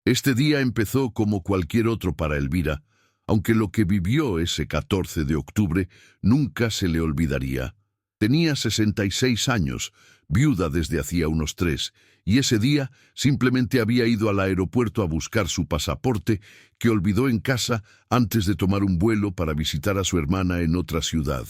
Este día empezó como cualquier otro para Elvira, aunque lo que vivió ese 14 de octubre nunca se le olvidaría. Tenía 66 años, viuda desde hacía unos 3, y ese día simplemente había ido al aeropuerto a buscar su pasaporte, que olvidó en casa antes de tomar un vuelo para visitar a su hermana en otra ciudad.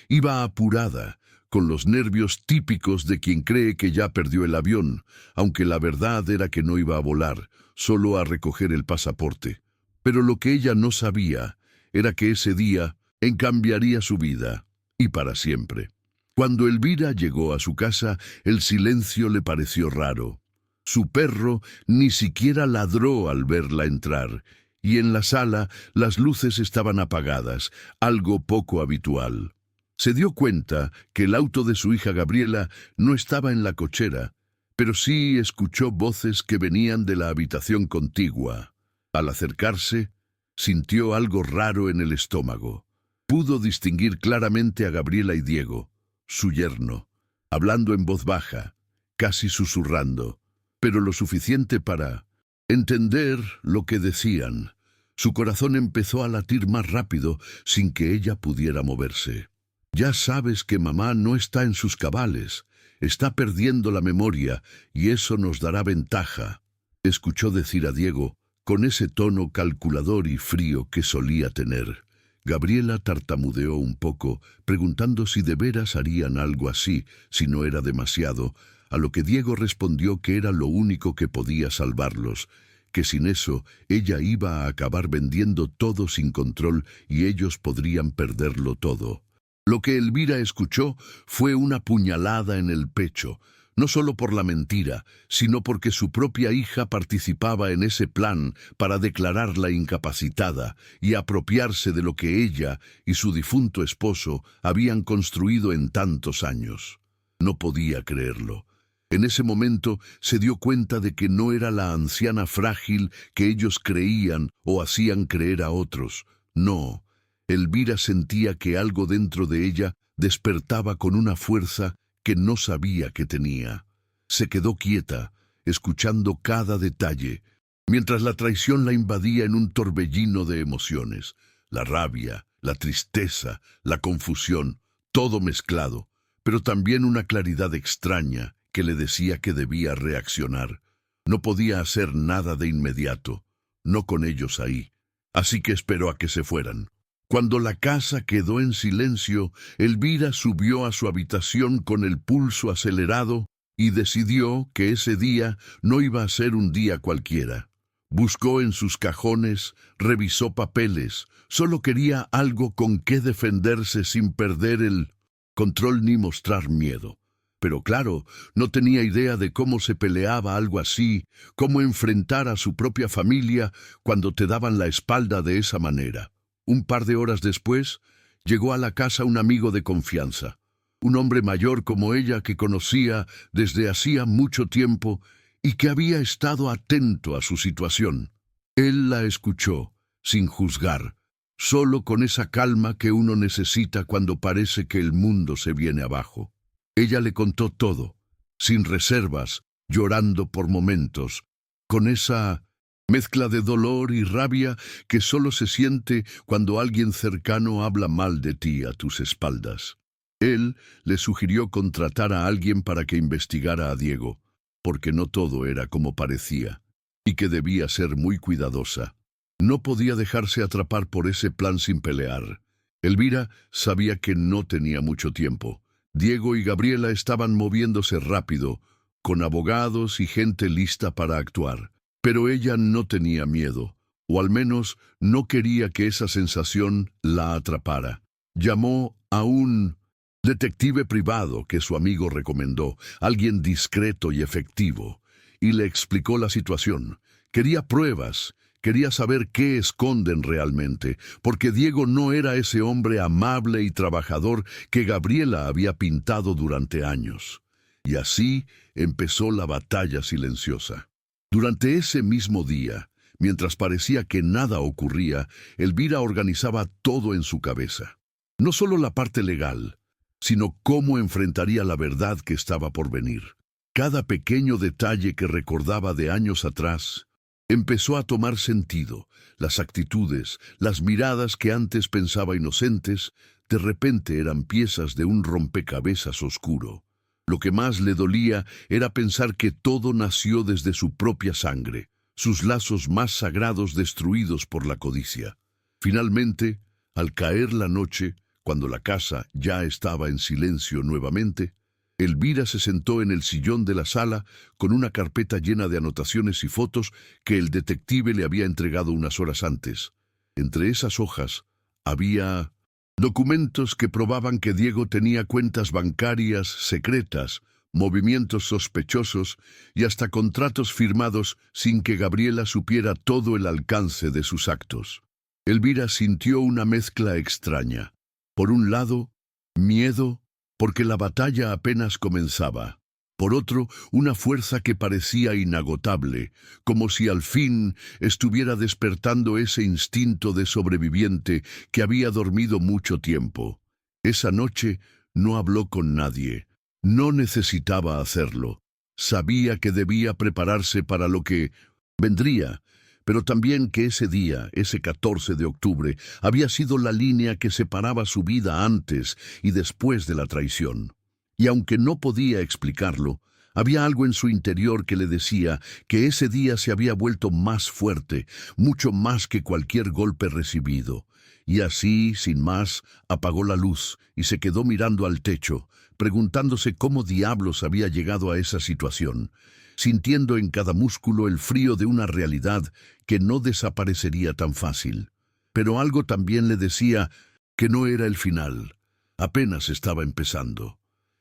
Iba apurada, con los nervios típicos de quien cree que ya perdió el avión, aunque la verdad era que no iba a volar, solo a recoger el pasaporte. Pero lo que ella no sabía era que ese día cambiaría su vida, y para siempre. Cuando Elvira llegó a su casa, el silencio le pareció raro. Su perro ni siquiera ladró al verla entrar, y en la sala las luces estaban apagadas, algo poco habitual. Se dio cuenta que el auto de su hija Gabriela no estaba en la cochera, pero sí escuchó voces que venían de la habitación contigua. Al acercarse, sintió algo raro en el estómago. Pudo distinguir claramente a Gabriela y Diego, su yerno, hablando en voz baja, casi susurrando, pero lo suficiente para entender lo que decían. Su corazón empezó a latir más rápido sin que ella pudiera moverse. Ya sabes que mamá no está en sus cabales, está perdiendo la memoria y eso nos dará ventaja, escuchó decir a Diego, con ese tono calculador y frío que solía tener. Gabriela tartamudeó un poco, preguntando si de veras harían algo así, si no era demasiado, a lo que Diego respondió que era lo único que podía salvarlos, que sin eso ella iba a acabar vendiendo todo sin control y ellos podrían perderlo todo. Lo que Elvira escuchó fue una puñalada en el pecho, no solo por la mentira, sino porque su propia hija participaba en ese plan para declararla incapacitada y apropiarse de lo que ella y su difunto esposo habían construido en tantos años. No podía creerlo. En ese momento se dio cuenta de que no era la anciana frágil que ellos creían o hacían creer a otros. No, Elvira sentía que algo dentro de ella despertaba con una fuerza que no sabía que tenía. Se quedó quieta, escuchando cada detalle, mientras la traición la invadía en un torbellino de emociones. La rabia, la tristeza, la confusión, todo mezclado, pero también una claridad extraña que le decía que debía reaccionar. No podía hacer nada de inmediato, no con ellos ahí, así que esperó a que se fueran. Cuando la casa quedó en silencio, Elvira subió a su habitación con el pulso acelerado y decidió que ese día no iba a ser un día cualquiera. Buscó en sus cajones, revisó papeles, solo quería algo con que defenderse sin perder el control ni mostrar miedo. Pero claro, no tenía idea de cómo se peleaba algo así, cómo enfrentar a su propia familia cuando te daban la espalda de esa manera. Un par de horas después, llegó a la casa un amigo de confianza, un hombre mayor como ella que conocía desde hacía mucho tiempo y que había estado atento a su situación. Él la escuchó, sin juzgar, solo con esa calma que uno necesita cuando parece que el mundo se viene abajo. Ella le contó todo, sin reservas, llorando por momentos, con esa mezcla de dolor y rabia que solo se siente cuando alguien cercano habla mal de ti a tus espaldas. Él le sugirió contratar a alguien para que investigara a Diego, porque no todo era como parecía, y que debía ser muy cuidadosa. No podía dejarse atrapar por ese plan sin pelear. Elvira sabía que no tenía mucho tiempo. Diego y Gabriela estaban moviéndose rápido, con abogados y gente lista para actuar. Pero ella no tenía miedo, o al menos no quería que esa sensación la atrapara. Llamó a un detective privado que su amigo recomendó, alguien discreto y efectivo, y le explicó la situación. Quería pruebas, quería saber qué esconden realmente, porque Diego no era ese hombre amable y trabajador que Gabriela había pintado durante años. Y así empezó la batalla silenciosa. Durante ese mismo día, mientras parecía que nada ocurría, Elvira organizaba todo en su cabeza. No solo la parte legal, sino cómo enfrentaría la verdad que estaba por venir. Cada pequeño detalle que recordaba de años atrás Empezó a tomar sentido. Las actitudes, las miradas que antes pensaba inocentes, de repente eran piezas de un rompecabezas oscuro. Lo que más le dolía era pensar que todo nació desde su propia sangre, sus lazos más sagrados destruidos por la codicia. Finalmente, al caer la noche, cuando la casa ya estaba en silencio nuevamente, Elvira se sentó en el sillón de la sala con una carpeta llena de anotaciones y fotos que el detective le había entregado unas horas antes. Entre esas hojas había documentos que probaban que Diego tenía cuentas bancarias secretas, movimientos sospechosos y hasta contratos firmados sin que Gabriela supiera todo el alcance de sus actos. Elvira sintió una mezcla extraña. Por un lado, miedo, porque la batalla apenas comenzaba. Por otro, una fuerza que parecía inagotable, como si al fin estuviera despertando ese instinto de sobreviviente que había dormido mucho tiempo. Esa noche no habló con nadie. No necesitaba hacerlo. Sabía que debía prepararse para lo que vendría, pero también que ese día, ese 14 de octubre, había sido la línea que separaba su vida antes y después de la traición. Y aunque no podía explicarlo, había algo en su interior que le decía que ese día se había vuelto más fuerte, mucho más que cualquier golpe recibido. Y así, sin más, apagó la luz y se quedó mirando al techo, preguntándose cómo diablos había llegado a esa situación, sintiendo en cada músculo el frío de una realidad que no desaparecería tan fácil. Pero algo también le decía que no era el final, apenas estaba empezando.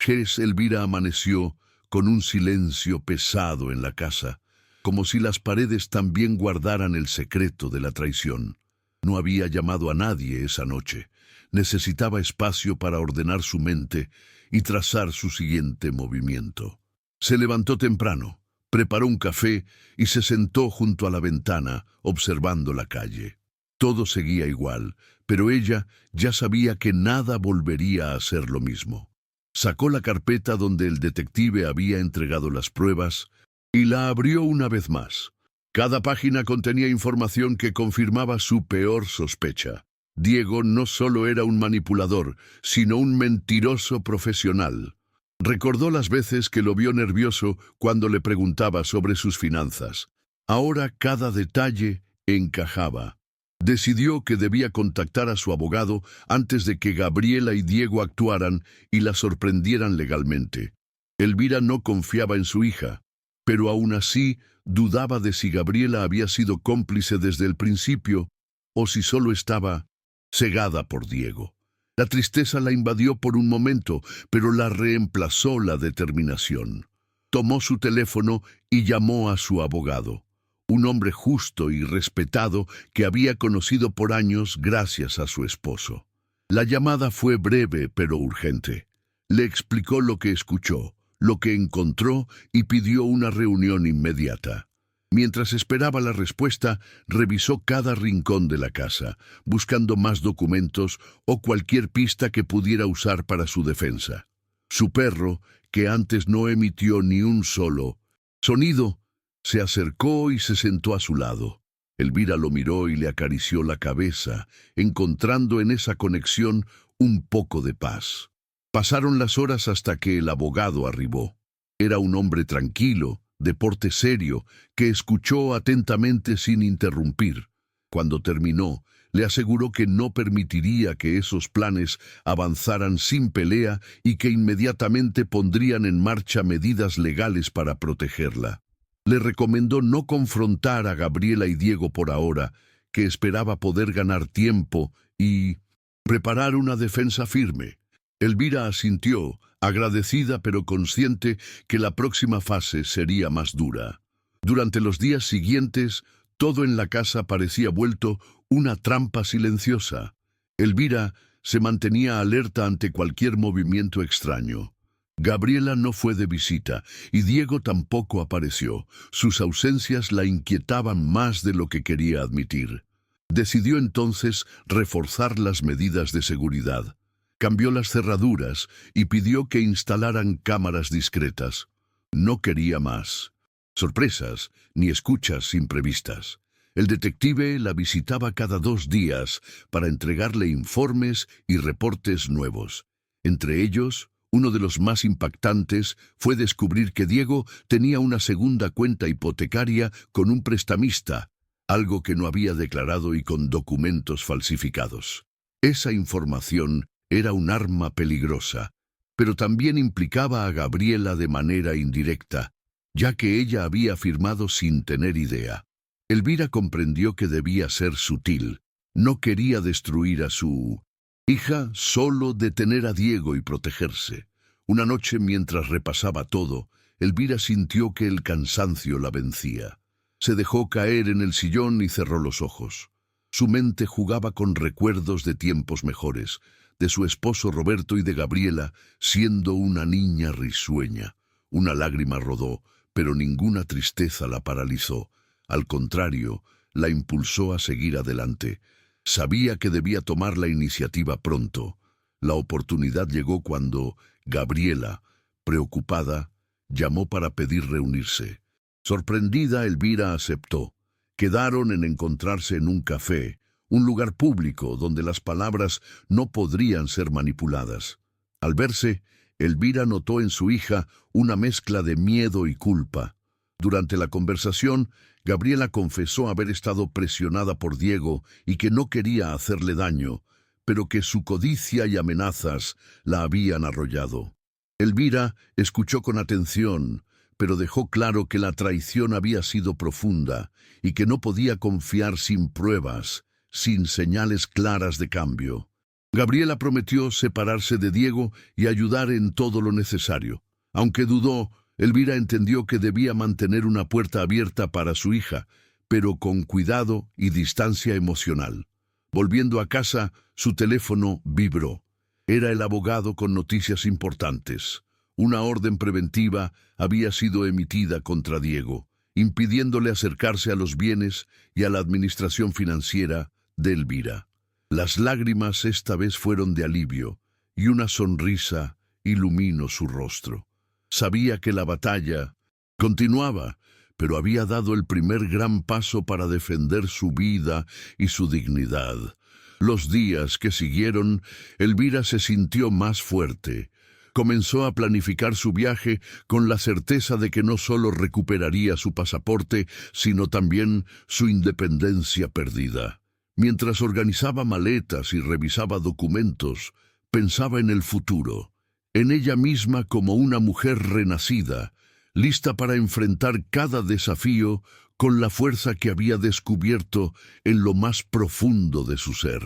Elvira amaneció con un silencio pesado en la casa, como si las paredes también guardaran el secreto de la traición. No había llamado a nadie esa noche. Necesitaba espacio para ordenar su mente y trazar su siguiente movimiento. Se levantó temprano, preparó un café y se sentó junto a la ventana, observando la calle. Todo seguía igual, pero ella ya sabía que nada volvería a ser lo mismo. Sacó la carpeta donde el detective había entregado las pruebas y la abrió una vez más. Cada página contenía información que confirmaba su peor sospecha. Diego no solo era un manipulador, sino un mentiroso profesional. Recordó las veces que lo vio nervioso cuando le preguntaba sobre sus finanzas. Ahora cada detalle encajaba. Decidió que debía contactar a su abogado antes de que Gabriela y Diego actuaran y la sorprendieran legalmente. Elvira no confiaba en su hija, pero aún así dudaba de si Gabriela había sido cómplice desde el principio o si solo estaba cegada por Diego. La tristeza la invadió por un momento, pero la reemplazó la determinación. Tomó su teléfono y llamó a su abogado, un hombre justo y respetado que había conocido por años gracias a su esposo. La llamada fue breve pero urgente. Le explicó lo que escuchó, lo que encontró y pidió una reunión inmediata. Mientras esperaba la respuesta, revisó cada rincón de la casa, buscando más documentos o cualquier pista que pudiera usar para su defensa. Su perro, que antes no emitió ni un solo sonido, se acercó y se sentó a su lado. Elvira lo miró y le acarició la cabeza, encontrando en esa conexión un poco de paz. Pasaron las horas hasta que el abogado arribó. Era un hombre tranquilo, de porte serio, que escuchó atentamente sin interrumpir. Cuando terminó, le aseguró que no permitiría que esos planes avanzaran sin pelea y que inmediatamente pondrían en marcha medidas legales para protegerla. Le recomendó no confrontar a Gabriela y Diego por ahora, que esperaba poder ganar tiempo y preparar una defensa firme. Elvira asintió, agradecida pero consciente que la próxima fase sería más dura. Durante los días siguientes, todo en la casa parecía vuelto una trampa silenciosa. Elvira se mantenía alerta ante cualquier movimiento extraño. Gabriela no fue de visita y Diego tampoco apareció. Sus ausencias la inquietaban más de lo que quería admitir. Decidió entonces reforzar las medidas de seguridad. Cambió las cerraduras y pidió que instalaran cámaras discretas. No quería más. sorpresas ni escuchas imprevistas. El detective la visitaba cada 2 días para entregarle informes y reportes nuevos. Entre ellos, uno de los más impactantes fue descubrir que Diego tenía una segunda cuenta hipotecaria con un prestamista, algo que no había declarado y con documentos falsificados. Esa información era un arma peligrosa, pero también implicaba a Gabriela de manera indirecta, ya que ella había firmado sin tener idea. Elvira comprendió que debía ser sutil. No quería destruir a su hija, solo detener a Diego y protegerse. Una noche, mientras repasaba todo, Elvira sintió que el cansancio la vencía. Se dejó caer en el sillón y cerró los ojos. Su mente jugaba con recuerdos de tiempos mejores, de su esposo Roberto y de Gabriela, siendo una niña risueña. Una lágrima rodó, pero ninguna tristeza la paralizó. Al contrario, la impulsó a seguir adelante. Sabía que debía tomar la iniciativa pronto. La oportunidad llegó cuando Gabriela, preocupada, llamó para pedir reunirse. Sorprendida, Elvira aceptó. Quedaron en encontrarse en un café, un lugar público donde las palabras no podrían ser manipuladas. Al verse, Elvira notó en su hija una mezcla de miedo y culpa. Durante la conversación, Gabriela confesó haber estado presionada por Diego y que no quería hacerle daño, pero que su codicia y amenazas la habían arrollado. Elvira escuchó con atención, pero dejó claro que la traición había sido profunda y que no podía confiar sin pruebas, sin señales claras de cambio. Gabriela prometió separarse de Diego y ayudar en todo lo necesario. Aunque dudó, Elvira entendió que debía mantener una puerta abierta para su hija, pero con cuidado y distancia emocional. Volviendo a casa, su teléfono vibró. Era el abogado con noticias importantes. Una orden preventiva había sido emitida contra Diego, impidiéndole acercarse a los bienes y a la administración financiera de Elvira. Las lágrimas esta vez fueron de alivio, y una sonrisa iluminó su rostro. Sabía que la batalla continuaba, pero había dado el primer gran paso para defender su vida y su dignidad. Los días que siguieron, Elvira se sintió más fuerte. Comenzó a planificar su viaje con la certeza de que no solo recuperaría su pasaporte, sino también su independencia perdida. Mientras organizaba maletas y revisaba documentos, pensaba en el futuro, en ella misma como una mujer renacida, lista para enfrentar cada desafío con la fuerza que había descubierto en lo más profundo de su ser.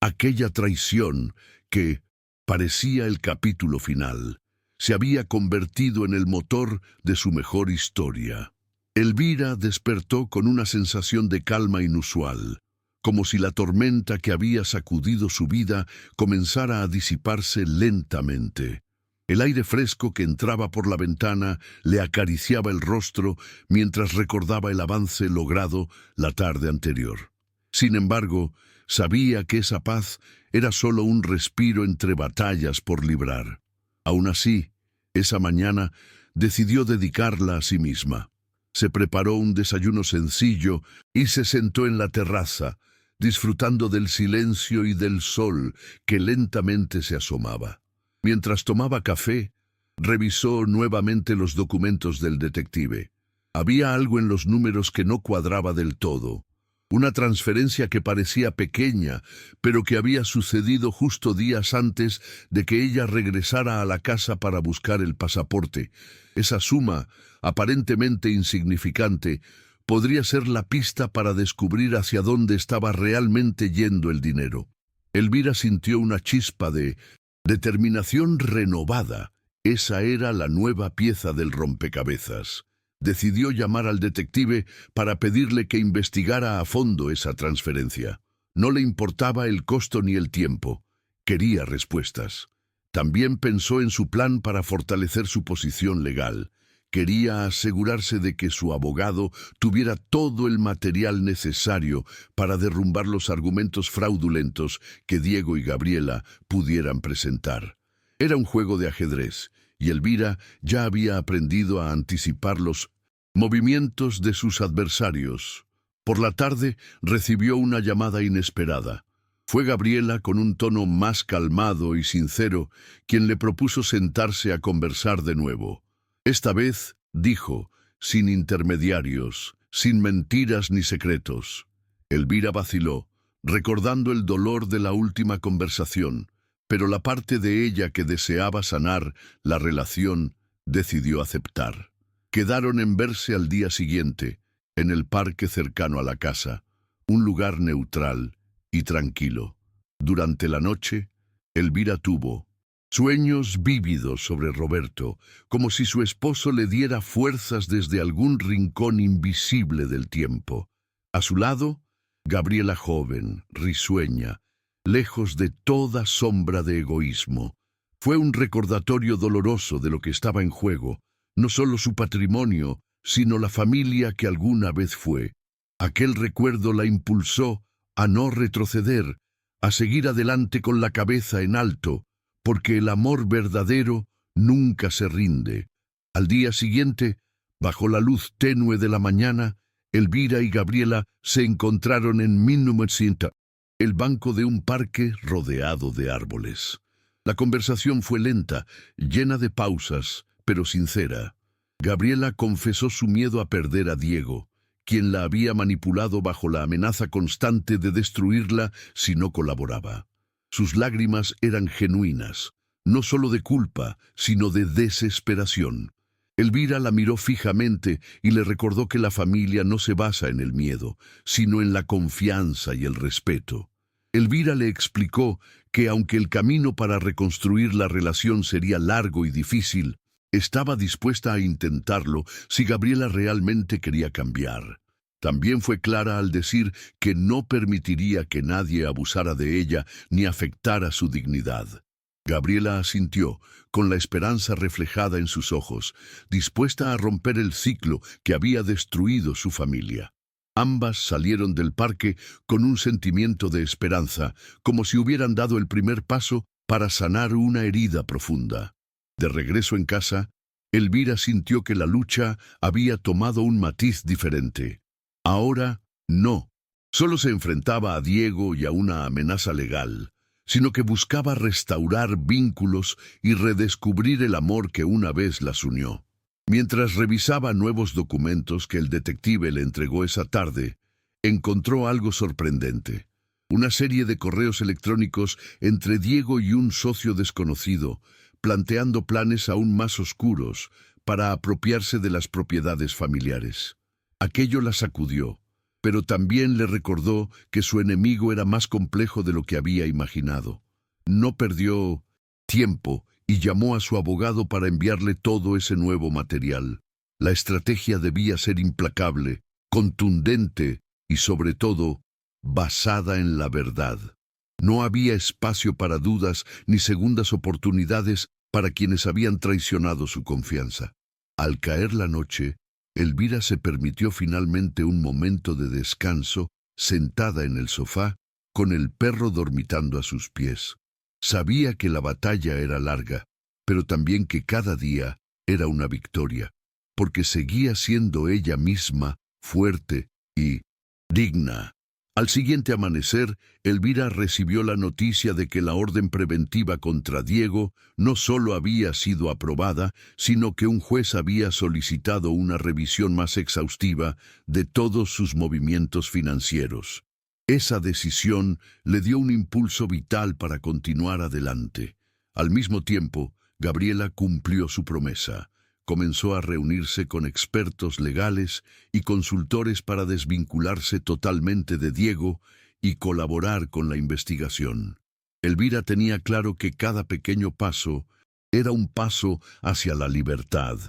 Aquella traición que parecía el capítulo final, se había convertido en el motor de su mejor historia. Elvira despertó con una sensación de calma inusual, como si la tormenta que había sacudido su vida comenzara a disiparse lentamente. El aire fresco que entraba por la ventana le acariciaba el rostro mientras recordaba el avance logrado la tarde anterior. Sin embargo, sabía que esa paz era solo un respiro entre batallas por librar. Aún así, esa mañana decidió dedicarla a sí misma. Se preparó un desayuno sencillo y se sentó en la terraza, disfrutando del silencio y del sol que lentamente se asomaba. Mientras tomaba café, revisó nuevamente los documentos del detective. Había algo en los números que no cuadraba del todo. Una transferencia que parecía pequeña, pero que había sucedido justo días antes de que ella regresara a la casa para buscar el pasaporte. Esa suma, aparentemente insignificante, podría ser la pista para descubrir hacia dónde estaba realmente yendo el dinero. Elvira sintió una chispa de determinación renovada. Esa era la nueva pieza del rompecabezas. Decidió llamar al detective para pedirle que investigara a fondo esa transferencia. No le importaba el costo ni el tiempo. Quería respuestas. También pensó en su plan para fortalecer su posición legal. Quería asegurarse de que su abogado tuviera todo el material necesario para derrumbar los argumentos fraudulentos que Diego y Gabriela pudieran presentar. Era un juego de ajedrez, y Elvira ya había aprendido a anticipar los movimientos de sus adversarios. Por la tarde recibió una llamada inesperada. Fue Gabriela, con un tono más calmado y sincero, quien le propuso sentarse a conversar de nuevo. Esta vez, dijo, sin intermediarios, sin mentiras ni secretos. Elvira vaciló, recordando el dolor de la última conversación, pero la parte de ella que deseaba sanar la relación decidió aceptar. Quedaron en verse al día siguiente, en el parque cercano a la casa, un lugar neutral y tranquilo. Durante la noche, Elvira tuvo sueños vívidos sobre Roberto, como si su esposo le diera fuerzas desde algún rincón invisible del tiempo. A su lado, Gabriela joven, risueña, lejos de toda sombra de egoísmo. Fue un recordatorio doloroso de lo que estaba en juego, no solo su patrimonio, sino la familia que alguna vez fue. Aquel recuerdo la impulsó a no retroceder, a seguir adelante con la cabeza en alto, porque el amor verdadero nunca se rinde. Al día siguiente, bajo la luz tenue de la mañana, Elvira y Gabriela se encontraron en 1900, el banco de un parque rodeado de árboles. La conversación fue lenta, llena de pausas, pero sincera. Gabriela confesó su miedo a perder a Diego, quien la había manipulado bajo la amenaza constante de destruirla si no colaboraba. Sus lágrimas eran genuinas, no solo de culpa, sino de desesperación. Elvira la miró fijamente y le recordó que la familia no se basa en el miedo, sino en la confianza y el respeto. Elvira le explicó que aunque el camino para reconstruir la relación sería largo y difícil, estaba dispuesta a intentarlo si Gabriela realmente quería cambiar. También fue clara al decir que no permitiría que nadie abusara de ella ni afectara su dignidad. Gabriela asintió, con la esperanza reflejada en sus ojos, dispuesta a romper el ciclo que había destruido su familia. Ambas salieron del parque con un sentimiento de esperanza, como si hubieran dado el primer paso para sanar una herida profunda. De regreso en casa, Elvira sintió que la lucha había tomado un matiz diferente. Ahora, no. Solo se enfrentaba a Diego y a una amenaza legal, sino que buscaba restaurar vínculos y redescubrir el amor que una vez las unió. Mientras revisaba nuevos documentos que el detective le entregó esa tarde, encontró algo sorprendente. Una serie de correos electrónicos entre Diego y un socio desconocido, planteando planes aún más oscuros para apropiarse de las propiedades familiares. Aquello la sacudió, pero también le recordó que su enemigo era más complejo de lo que había imaginado. No perdió tiempo y llamó a su abogado para enviarle todo ese nuevo material. La estrategia debía ser implacable, contundente y, sobre todo, basada en la verdad. No había espacio para dudas ni segundas oportunidades para quienes habían traicionado su confianza. Al caer la noche, Elvira se permitió finalmente un momento de descanso, sentada en el sofá, con el perro dormitando a sus pies. Sabía que la batalla era larga, pero también que cada día era una victoria, porque seguía siendo ella misma fuerte y digna. Al siguiente amanecer, Elvira recibió la noticia de que la orden preventiva contra Diego no solo había sido aprobada, sino que un juez había solicitado una revisión más exhaustiva de todos sus movimientos financieros. Esa decisión le dio un impulso vital para continuar adelante. Al mismo tiempo, Gabriela cumplió su promesa. Comenzó a reunirse con expertos legales y consultores para desvincularse totalmente de Diego y colaborar con la investigación. Elvira tenía claro que cada pequeño paso era un paso hacia la libertad.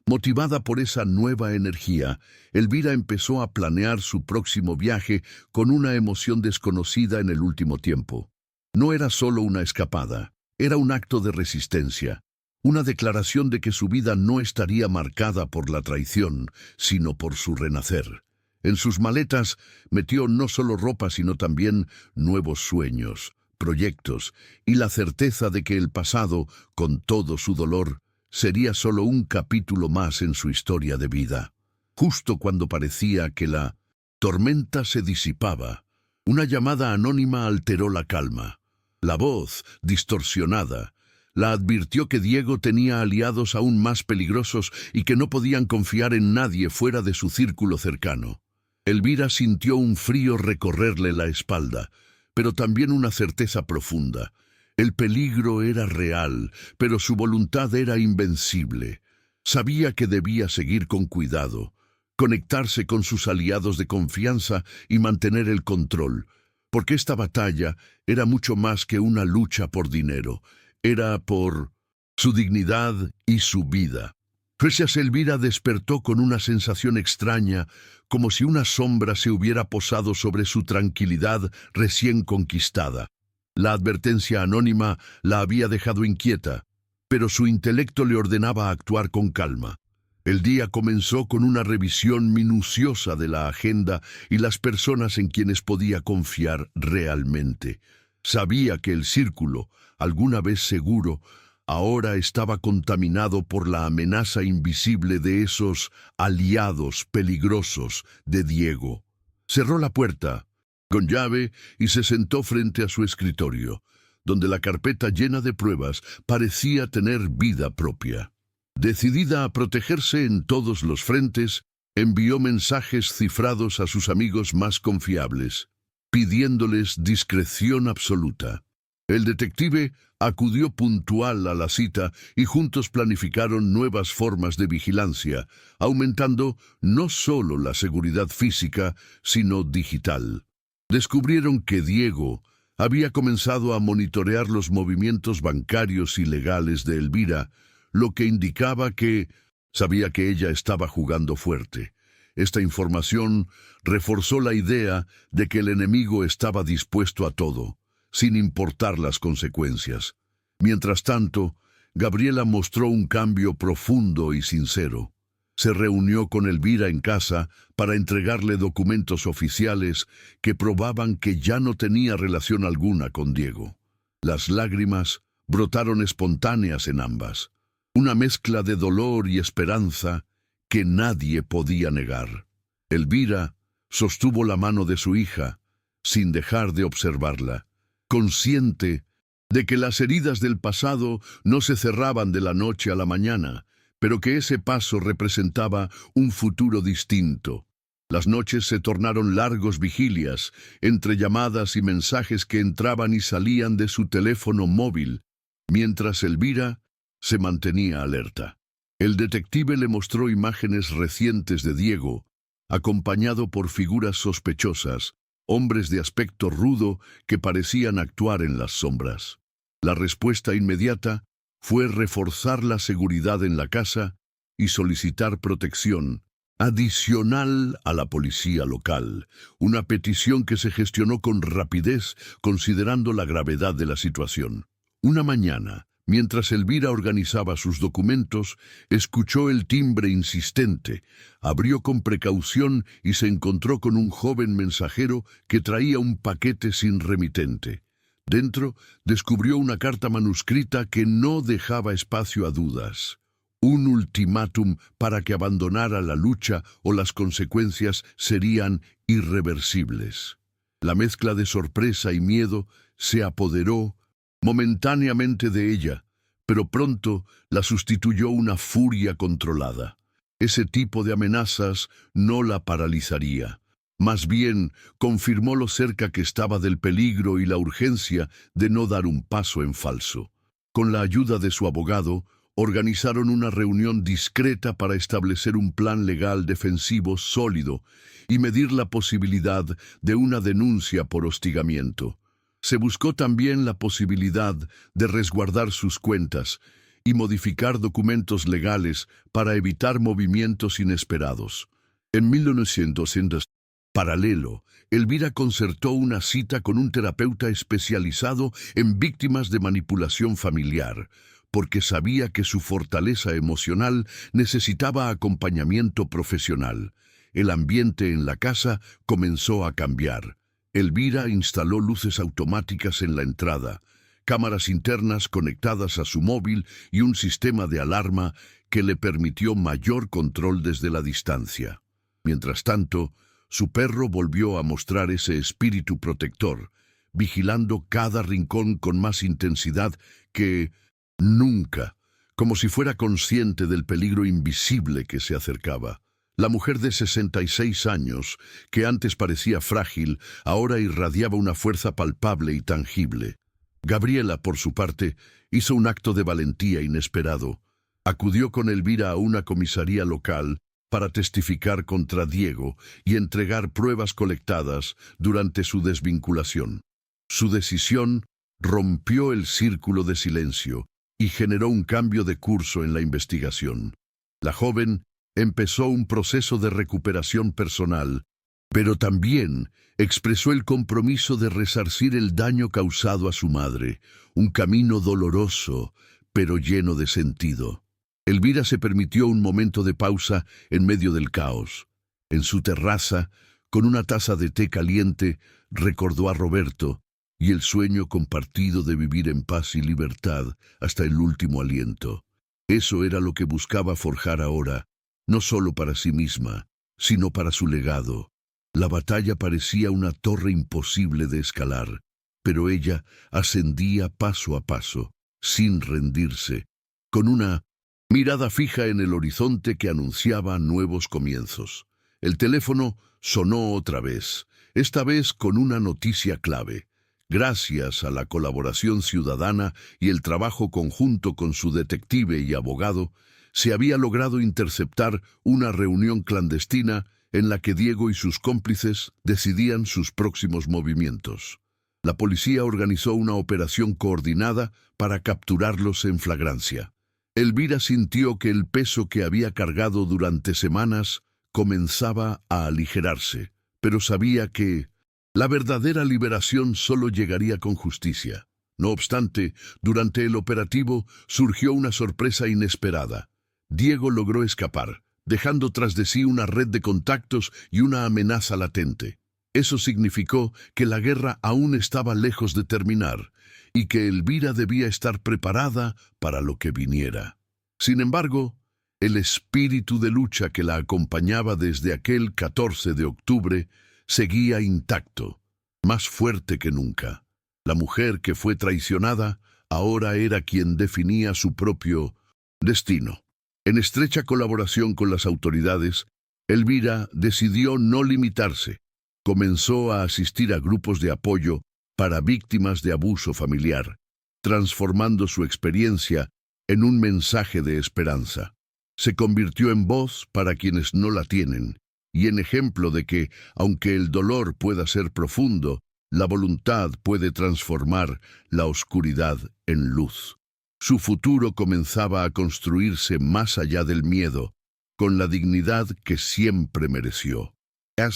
Motivada por esa nueva energía, Elvira empezó a planear su próximo viaje con una emoción desconocida en el último tiempo. No era solo una escapada, era un acto de resistencia. Una declaración de que su vida no estaría marcada por la traición, sino por su renacer. En sus maletas metió no solo ropa, sino también nuevos sueños, proyectos y la certeza de que el pasado, con todo su dolor, sería solo un capítulo más en su historia de vida. Justo cuando parecía que la tormenta se disipaba, una llamada anónima alteró la calma. La voz, distorsionada, la advirtió que Diego tenía aliados aún más peligrosos y que no podían confiar en nadie fuera de su círculo cercano. Elvira sintió un frío recorrerle la espalda, pero también una certeza profunda. El peligro era real, pero su voluntad era invencible. Sabía que debía seguir con cuidado, conectarse con sus aliados de confianza y mantener el control, porque esta batalla era mucho más que una lucha por dinero. Era por su dignidad y su vida. Precious Elvira despertó con una sensación extraña, como si una sombra se hubiera posado sobre su tranquilidad recién conquistada. La advertencia anónima la había dejado inquieta, pero su intelecto le ordenaba actuar con calma. El día comenzó con una revisión minuciosa de la agenda y las personas en quienes podía confiar realmente. Sabía que el círculo, alguna vez seguro, ahora estaba contaminado por la amenaza invisible de esos aliados peligrosos de Diego. Cerró la puerta con llave y se sentó frente a su escritorio, donde la carpeta llena de pruebas parecía tener vida propia. Decidida a protegerse en todos los frentes, envió mensajes cifrados a sus amigos más confiables, pidiéndoles discreción absoluta. El detective acudió puntual a la cita y juntos planificaron nuevas formas de vigilancia, aumentando no solo la seguridad física, sino digital. Descubrieron que Diego había comenzado a monitorear los movimientos bancarios y legales de Elvira, lo que indicaba que sabía que ella estaba jugando fuerte. Esta información reforzó la idea de que el enemigo estaba dispuesto a todo, sin importar las consecuencias. Mientras tanto, Gabriela mostró un cambio profundo y sincero. Se reunió con Elvira en casa para entregarle documentos oficiales que probaban que ya no tenía relación alguna con Diego. Las lágrimas brotaron espontáneas en ambas, una mezcla de dolor y esperanza que nadie podía negar. Elvira sostuvo la mano de su hija, sin dejar de observarla, consciente de que las heridas del pasado no se cerraban de la noche a la mañana, pero que ese paso representaba un futuro distinto. Las noches se tornaron largos vigilias, entre llamadas y mensajes que entraban y salían de su teléfono móvil, mientras Elvira se mantenía alerta. El detective le mostró imágenes recientes de Diego, acompañado por figuras sospechosas, hombres de aspecto rudo que parecían actuar en las sombras. La respuesta inmediata fue reforzar la seguridad en la casa y solicitar protección adicional a la policía local, una petición que se gestionó con rapidez considerando la gravedad de la situación. Una mañana, mientras Elvira organizaba sus documentos, escuchó el timbre insistente, abrió con precaución y se encontró con un joven mensajero que traía un paquete sin remitente. Dentro, descubrió una carta manuscrita que no dejaba espacio a dudas. Un ultimátum para que abandonara la lucha o las consecuencias serían irreversibles. La mezcla de sorpresa y miedo se apoderó momentáneamente de ella, pero pronto la sustituyó una furia controlada. Ese tipo de amenazas no la paralizaría. Más bien, confirmó lo cerca que estaba del peligro y la urgencia de no dar un paso en falso. Con la ayuda de su abogado, organizaron una reunión discreta para establecer un plan legal defensivo sólido y medir la posibilidad de una denuncia por hostigamiento. Se buscó también la posibilidad de resguardar sus cuentas y modificar documentos legales para evitar movimientos inesperados. En 1900, paralelo, Elvira concertó una cita con un terapeuta especializado en víctimas de manipulación familiar, porque sabía que su fortaleza emocional necesitaba acompañamiento profesional. El ambiente en la casa comenzó a cambiar. Elvira instaló luces automáticas en la entrada, cámaras internas conectadas a su móvil y un sistema de alarma que le permitió mayor control desde la distancia. Mientras tanto, su perro volvió a mostrar ese espíritu protector, vigilando cada rincón con más intensidad que nunca, como si fuera consciente del peligro invisible que se acercaba. La mujer de 66 años, que antes parecía frágil, ahora irradiaba una fuerza palpable y tangible. Gabriela, por su parte, hizo un acto de valentía inesperado. Acudió con Elvira a una comisaría local para testificar contra Diego y entregar pruebas colectadas durante su desvinculación. Su decisión rompió el círculo de silencio y generó un cambio de curso en la investigación. La joven empezó un proceso de recuperación personal, pero también expresó el compromiso de resarcir el daño causado a su madre, un camino doloroso, pero lleno de sentido. Elvira se permitió un momento de pausa en medio del caos. En su terraza, con una taza de té caliente, recordó a Roberto y el sueño compartido de vivir en paz y libertad hasta el último aliento. Eso era lo que buscaba forjar ahora, no solo para sí misma, sino para su legado. La batalla parecía una torre imposible de escalar, pero ella ascendía paso a paso, sin rendirse, con una mirada fija en el horizonte que anunciaba nuevos comienzos. El teléfono sonó otra vez, esta vez con una noticia clave. Gracias a la colaboración ciudadana y el trabajo conjunto con su detective y abogado, se había logrado interceptar una reunión clandestina en la que Diego y sus cómplices decidían sus próximos movimientos. La policía organizó una operación coordinada para capturarlos en flagrancia. Elvira sintió que el peso que había cargado durante semanas comenzaba a aligerarse, pero sabía que la verdadera liberación solo llegaría con justicia. No obstante, durante el operativo surgió una sorpresa inesperada. Diego logró escapar, dejando tras de sí una red de contactos y una amenaza latente. Eso significó que la guerra aún estaba lejos de terminar y que Elvira debía estar preparada para lo que viniera. Sin embargo, el espíritu de lucha que la acompañaba desde aquel 14 de octubre seguía intacto, más fuerte que nunca. La mujer que fue traicionada ahora era quien definía su propio destino. En estrecha colaboración con las autoridades, Elvira decidió no limitarse. Comenzó a asistir a grupos de apoyo para víctimas de abuso familiar, transformando su experiencia en un mensaje de esperanza. Se convirtió en voz para quienes no la tienen, y en ejemplo de que, aunque el dolor pueda ser profundo, la voluntad puede transformar la oscuridad en luz. Su futuro comenzaba a construirse más allá del miedo, con la dignidad que siempre mereció.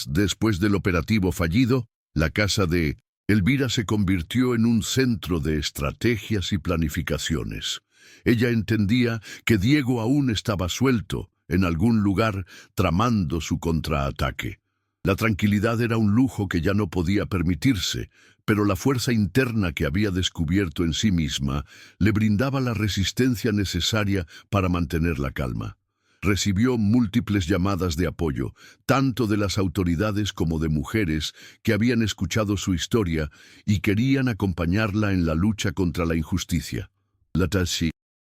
Después del operativo fallido, la casa de Elvira se convirtió en un centro de estrategias y planificaciones. Ella entendía que Diego aún estaba suelto, en algún lugar, tramando su contraataque. La tranquilidad era un lujo que ya no podía permitirse, pero la fuerza interna que había descubierto en sí misma le brindaba la resistencia necesaria para mantener la calma. Recibió múltiples llamadas de apoyo, tanto de las autoridades como de mujeres que habían escuchado su historia y querían acompañarla en la lucha contra la injusticia. La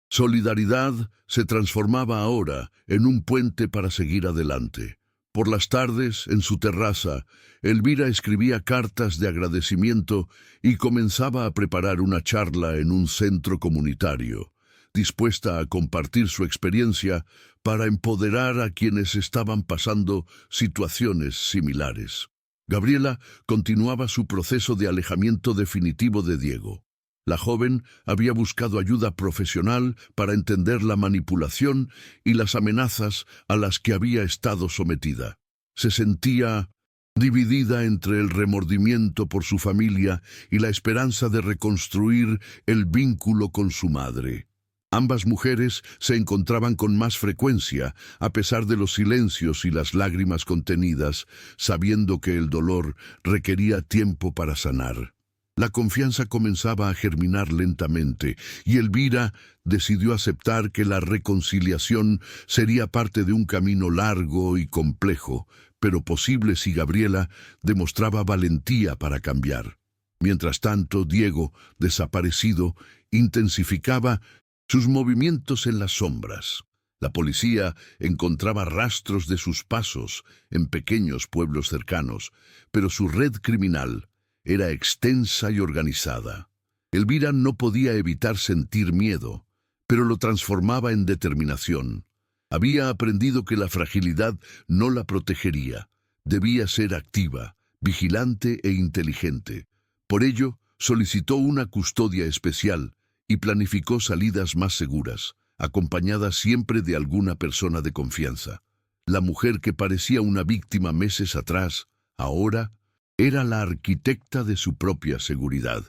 solidaridad se transformaba ahora en un puente para seguir adelante. Por las tardes, en su terraza, Elvira escribía cartas de agradecimiento y comenzaba a preparar una charla en un centro comunitario, dispuesta a compartir su experiencia para empoderar a quienes estaban pasando situaciones similares. Gabriela continuaba su proceso de alejamiento definitivo de Diego. La joven había buscado ayuda profesional para entender la manipulación y las amenazas a las que había estado sometida. Se sentía dividida entre el remordimiento por su familia y la esperanza de reconstruir el vínculo con su madre. Ambas mujeres se encontraban con más frecuencia, a pesar de los silencios y las lágrimas contenidas, sabiendo que el dolor requería tiempo para sanar. La confianza comenzaba a germinar lentamente y Elvira decidió aceptar que la reconciliación sería parte de un camino largo y complejo, pero posible si Gabriela demostraba valentía para cambiar. Mientras tanto, Diego, desaparecido, intensificaba sus movimientos en las sombras. La policía encontraba rastros de sus pasos en pequeños pueblos cercanos, pero su red criminal era extensa y organizada. Elvira no podía evitar sentir miedo, pero lo transformaba en determinación. Había aprendido que la fragilidad no la protegería. Debía ser activa, vigilante e inteligente. Por ello, solicitó una custodia especial y planificó salidas más seguras, acompañada siempre de alguna persona de confianza. La mujer que parecía una víctima meses atrás, ahora era la arquitecta de su propia seguridad.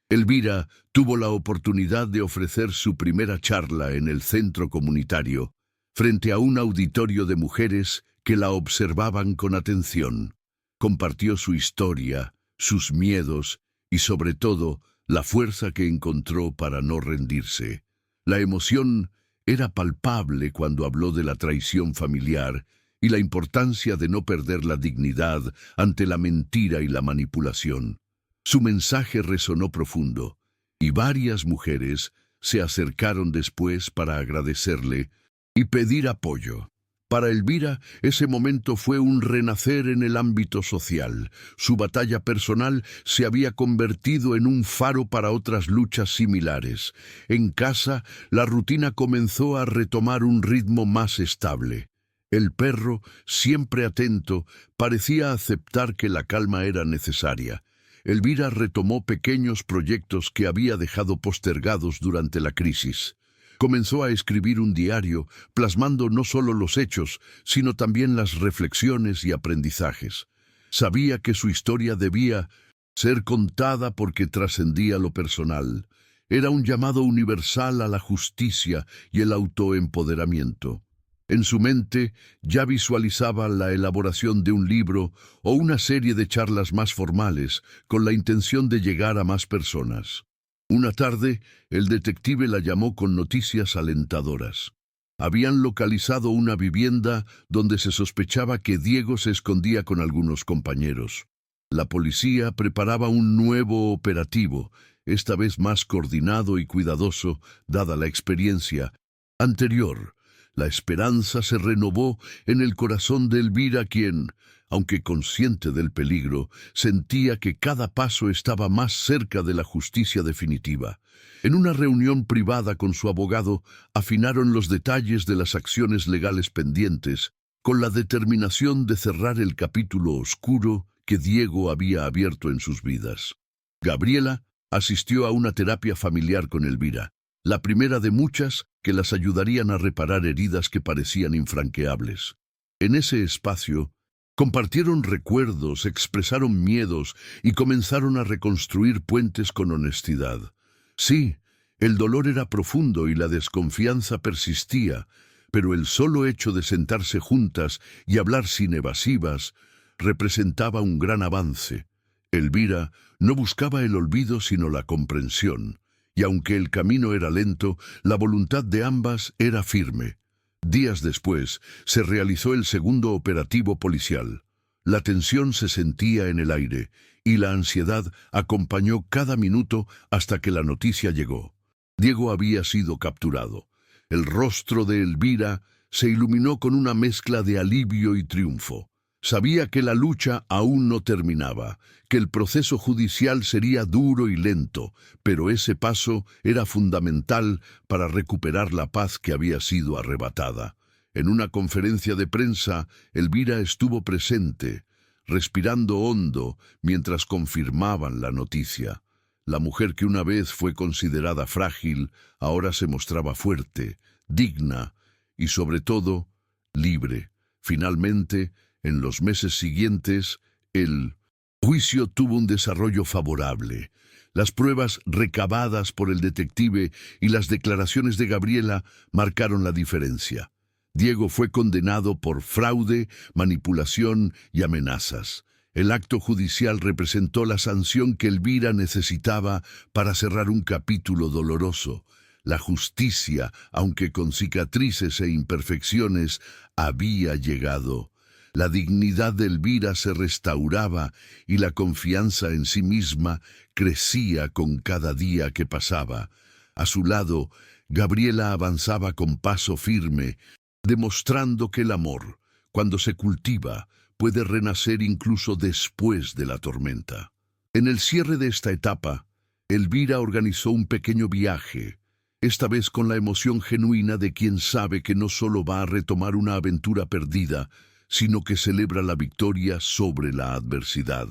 Elvira tuvo la oportunidad de ofrecer su primera charla en el centro comunitario, frente a un auditorio de mujeres que la observaban con atención. Compartió su historia, sus miedos y, sobre todo, la fuerza que encontró para no rendirse. La emoción era palpable cuando habló de la traición familiar y la importancia de no perder la dignidad ante la mentira y la manipulación. Su mensaje resonó profundo, y varias mujeres se acercaron después para agradecerle y pedir apoyo. Para Elvira, ese momento fue un renacer en el ámbito social. Su batalla personal se había convertido en un faro para otras luchas similares. En casa, la rutina comenzó a retomar un ritmo más estable. El perro, siempre atento, parecía aceptar que la calma era necesaria. Elvira retomó pequeños proyectos que había dejado postergados durante la crisis. Comenzó a escribir un diario, plasmando no solo los hechos, sino también las reflexiones y aprendizajes. Sabía que su historia debía ser contada porque trascendía lo personal. Era un llamado universal a la justicia y el autoempoderamiento. En su mente ya visualizaba la elaboración de un libro o una serie de charlas más formales, con la intención de llegar a más personas. Una tarde, el detective la llamó con noticias alentadoras. Habían localizado una vivienda donde se sospechaba que Diego se escondía con algunos compañeros. La policía preparaba un nuevo operativo, esta vez más coordinado y cuidadoso, dada la experiencia anterior. La esperanza se renovó en el corazón de Elvira, quien, aunque consciente del peligro, sentía que cada paso estaba más cerca de la justicia definitiva. En una reunión privada con su abogado, afinaron los detalles de las acciones legales pendientes, con la determinación de cerrar el capítulo oscuro que Diego había abierto en sus vidas. Gabriela asistió a una terapia familiar con Elvira, la primera de muchas que las ayudarían a reparar heridas que parecían infranqueables. En ese espacio, compartieron recuerdos, expresaron miedos y comenzaron a reconstruir puentes con honestidad. Sí, el dolor era profundo y la desconfianza persistía, pero el solo hecho de sentarse juntas y hablar sin evasivas representaba un gran avance. Elvira no buscaba el olvido sino la comprensión, y aunque el camino era lento, la voluntad de ambas era firme. Días después, se realizó el segundo operativo policial. La tensión se sentía en el aire, y la ansiedad acompañó cada minuto hasta que la noticia llegó. Diego había sido capturado. El rostro de Elvira se iluminó con una mezcla de alivio y triunfo. Sabía que la lucha aún no terminaba, que el proceso judicial sería duro y lento, pero ese paso era fundamental para recuperar la paz que había sido arrebatada. En una conferencia de prensa, Elvira estuvo presente, respirando hondo mientras confirmaban la noticia. La mujer que una vez fue considerada frágil, ahora se mostraba fuerte, digna y, sobre todo, libre. Finalmente, en los meses siguientes, el juicio tuvo un desarrollo favorable. Las pruebas recabadas por el detective y las declaraciones de Gabriela marcaron la diferencia. Diego fue condenado por fraude, manipulación y amenazas. El acto judicial representó la sanción que Elvira necesitaba para cerrar un capítulo doloroso. La justicia, aunque con cicatrices e imperfecciones, había llegado. La dignidad de Elvira se restauraba y la confianza en sí misma crecía con cada día que pasaba. A su lado, Gabriela avanzaba con paso firme, demostrando que el amor, cuando se cultiva, puede renacer incluso después de la tormenta. En el cierre de esta etapa, Elvira organizó un pequeño viaje, esta vez con la emoción genuina de quien sabe que no solo va a retomar una aventura perdida, sino que celebra la victoria sobre la adversidad.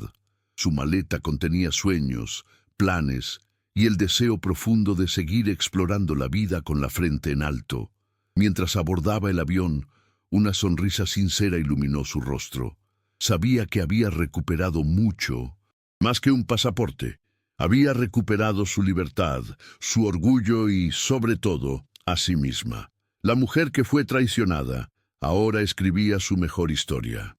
Su maleta contenía sueños, planes y el deseo profundo de seguir explorando la vida con la frente en alto. Mientras abordaba el avión, una sonrisa sincera iluminó su rostro. Sabía que había recuperado mucho, más que un pasaporte. Había recuperado su libertad, su orgullo y, sobre todo, a sí misma. La mujer que fue traicionada ahora escribía su mejor historia.